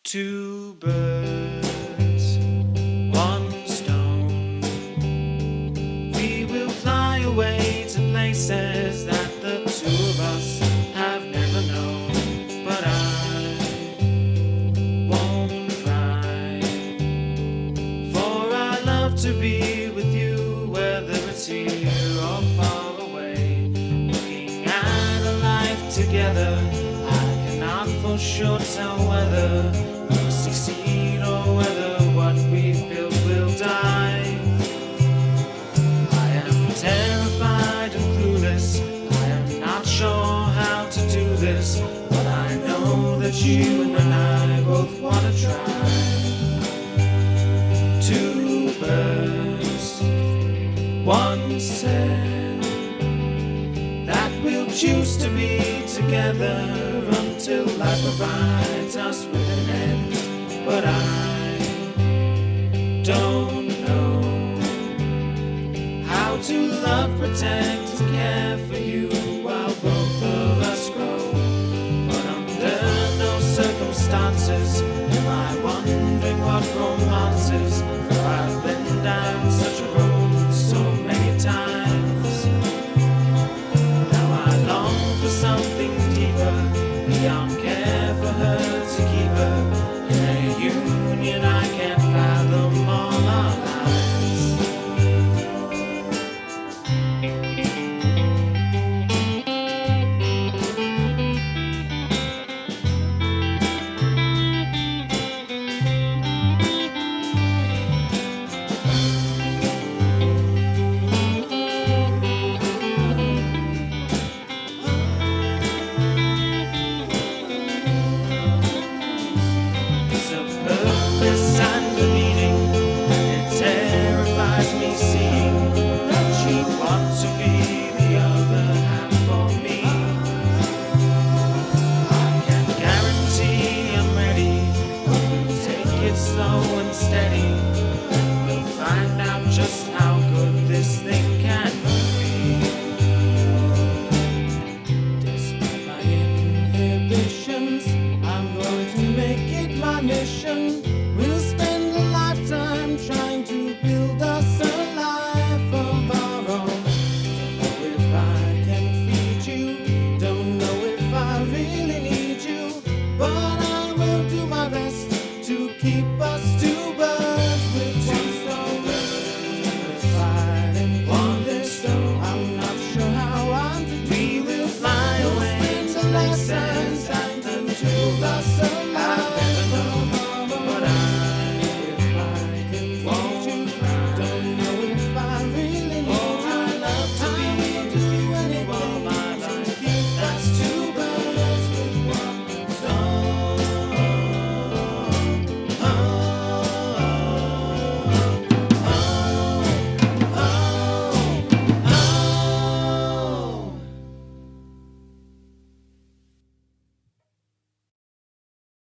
Two birds, one stone. We will fly away to places that the two of us have never known. But I won't cry, for I love to be with you, whether it's here or far away. Looking at a life together, I cannot for sure tell whether we'll succeed or whether what we've built will die. I am terrified and clueless. I am not sure how to do this, but I know that you and I both want to try. Two birds, one said that we'll choose to be together until life provides us with an end. But I don't know how to love, protect, and care for you while both of us grow. But under no circumstances am I wondering what romance is, for I've been down such a road so many times. Now I long for something deeper, beyond care for her, to keep her in a union.